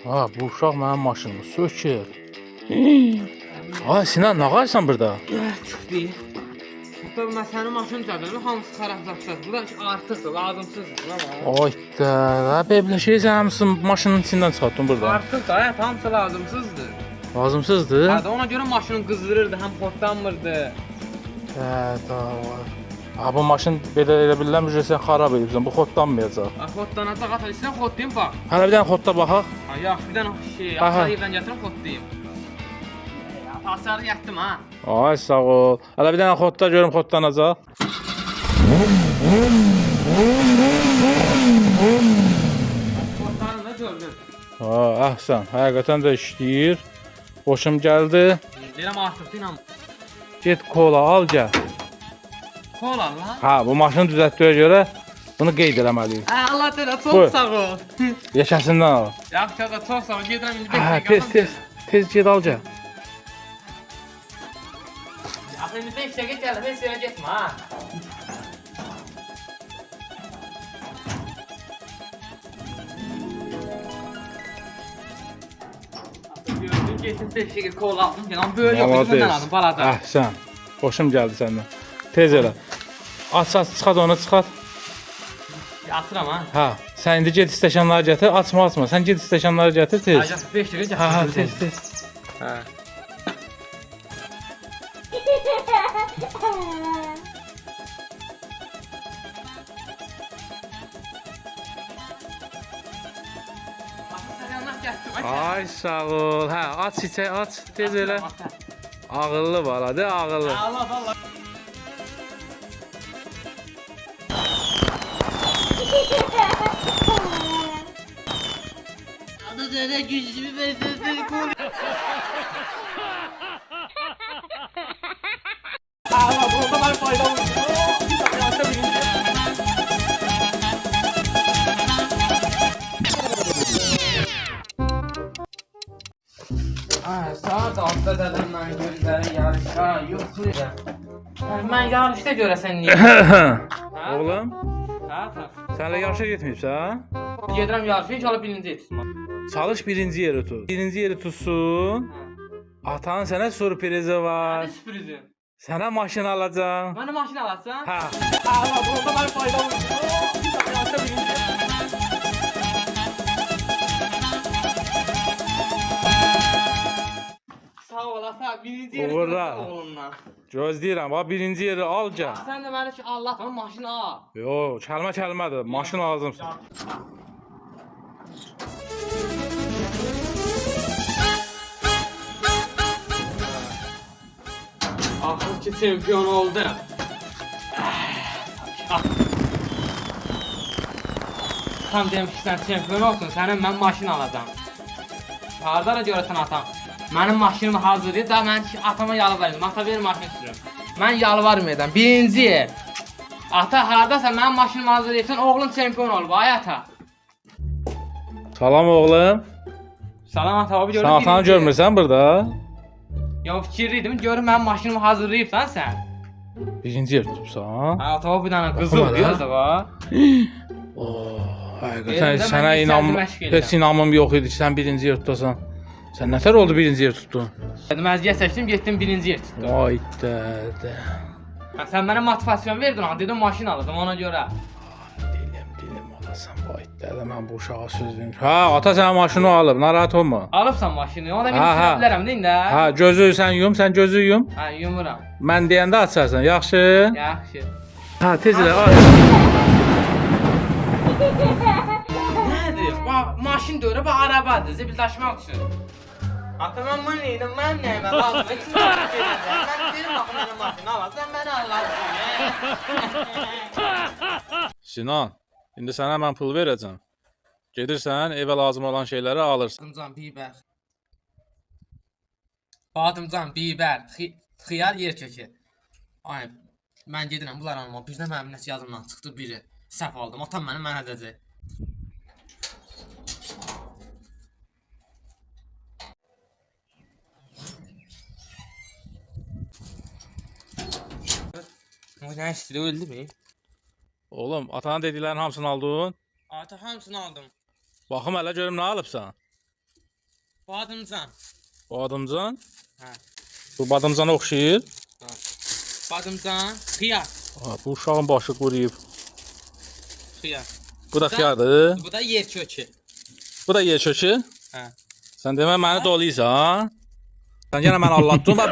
Ha, bu uşaq mənim maşınımı sökür. Ay Sinan, nə qarsan burada? Çıxdı. Hatta mən sənin maşını çağırdım, hamısı xarab-xarab. Bu da artıqdır, lazımsızdır. Ay da, belə şey sən hamısını maşının içindən çıxartdın burada. Artıq da, hamısı lazımsızdır. Lazımsızdır? Hə, ona görə maşını qızdırırdı, həm xodlanmırdı. Hə, da var. Ha, bu maşın belə elə bilirəm ki, sən xarab edibsən. Bu xodlanmayacaq. Xodlanacaq, ata istəyirəm xodlayım bax. Hələ bir dənə xodda baxaq. Ha, yaxşı, bir dənə şey, Aha. asarıyla gətirəm xodlayım. Asarı yətdim ha. Ay sağ ol. Hələ bir dənə xodda görüm xodlanacaq. Xodlarını da gördüm. Ha, əhsən. Həqiqətən də işləyir. Xoşum gəldi. Deyirəm artıq deyirəm. Get kola al gəl. Kola lan. Ha, bu maşını düzəltdiyə görə bunu qeyd eləməliyik. Allah təala Buyur. çox sağ ol. Yeşəsindən al. Yaxşı da çox sağ ol. Gedirəm indi Ha, 5 dəqiqə. tez get al gəl. Axı indi 5 dəqiqə gəlir, heç yerə getmə ha. Gördün, getdim 5 dəqiqə kola aldım. Gələn böyük yox, üzümdən aldım, balaca. Əhsən. Xoşum gəldi səndən. Tez elə. Aç, çıxart onu, çıxart. Atıram ha. Ha, sən indi get stəkanları gətir. Açma. Sən get stəkanları gətir tez. Ayaq 5 dəqiqə Ha, gətirdim. tez. Hə. Ay sağ ol. Hə, aç içə, aç. Tez elə. Ağıllı baladır, ağıllı. Allah Allah. Adı sana güçlü bir sesleri koy. Allah bu kadar faydalı. Saat 6'da dedim ben gözleri yarışa yoxlayacağım. Ben yarışta görəsən niyə? Oğlum, Ha, ta. sənlə yarışa getməyibsən? Gedirəm yarışa, inşallah birinci yetişməm. Çalış birinci yeri tut. Birinci yeri tutsun. Atan sənə sürprizi var. Hadi sürprizi. Sənə maşın alacağam. Bana maşın alasın. Ha. Allah bu kadar faydalı. Yarışta birinci. Sağ ol ata, birinci yeri Uğurlar. tuttum oğlumla. Gözləyirəm. Bax birinci yeri al gəl. Sen de bana ki Allah bana maşını al. Yo, kəlmədir. Maşın lazımdır. Axır ki çempion oldum. Tam demişsən çempion olsun, sənin mən maşın alacağam. Harda da görəsən atam. Mənim maşınımı hazırlayıb da mən atama yalvarıyorum. Ata ver maşın sürüm. Mən yalvarmıyorum. Birinci. Ata hardasan mənim maşınımı hazırlayırsan oğlun çempion ol. Vay ata. Salam oğlum. Salam ata abi Sən gördüm. atanı görmürsən burada? Ya fikirliydim. Görüm mənim maşınımı hazırlayıbsan sən. Birinci yer tutubsan. Ha ata bir dənə qızıl Oxuma da. diyor da va. Həqiqətən Yerində sənə mən inanmam, məşq edirəm. heç inanmam yox idi ki, sən birinci yer tutasan. Sən nətər oldu birinci yer tutdun? Məzgiyə seçdim, getdim birinci yer tutdum. Vay dədə. Ha, sən mənə motivasiyon verdin ha, dedim maşın alacağım ona görə. Dilim olasan, vay dədə, mən bu uşağa söz vermişəm. Ha, ata sənə maşını alıb, narahat olma. Alıbsan maşını, ona bir Ha, ha. sürə bilərəm deyin də. Ha, gözü sən yum, sən gözü yum. Ha, yumuram. Mən deyəndə açarsan, yaxşı? Yaxşı. Ha, tez elə, aç. Nədir? Bax, maşın dörə, bax, arabadır, zibil daşımaq üçün. Ata, mən bunu neydim, mən nəyimə lazım, heç nə gedirəm. Mən deyirəm, axı, mənə maşını alacam, mənə alacam. Sinan, indi sənə mən pul verəcəm. Gedirsən, evə lazım olan şeyləri alırsan. Badımcan, bibər. Badımcan, bibər, xiyar, yer kökü. Ay, mən gedirəm, bunlar alma. Birdən mənim nəsə yazımdan çıxdı biri. Səhv aldım, atam mənim mənə dedi. O nə istəyir, öldü mü? Oğlum, atanın dediklərinin hamısını aldın. Ata hamısını aldım. Baxım hələ görüm nə alıbsan. Badımcan. Badımcan. Hə. Bu badımcana oxşayır. Badımcan, xiyar. Bu uşağın başı quruyub. Xiyar. Bu da xiyardır. Bu da yer kökü. Bu da yer kökü. Hə. Sən demə məni doluysan. Sən yenə məni allatdın. Bax,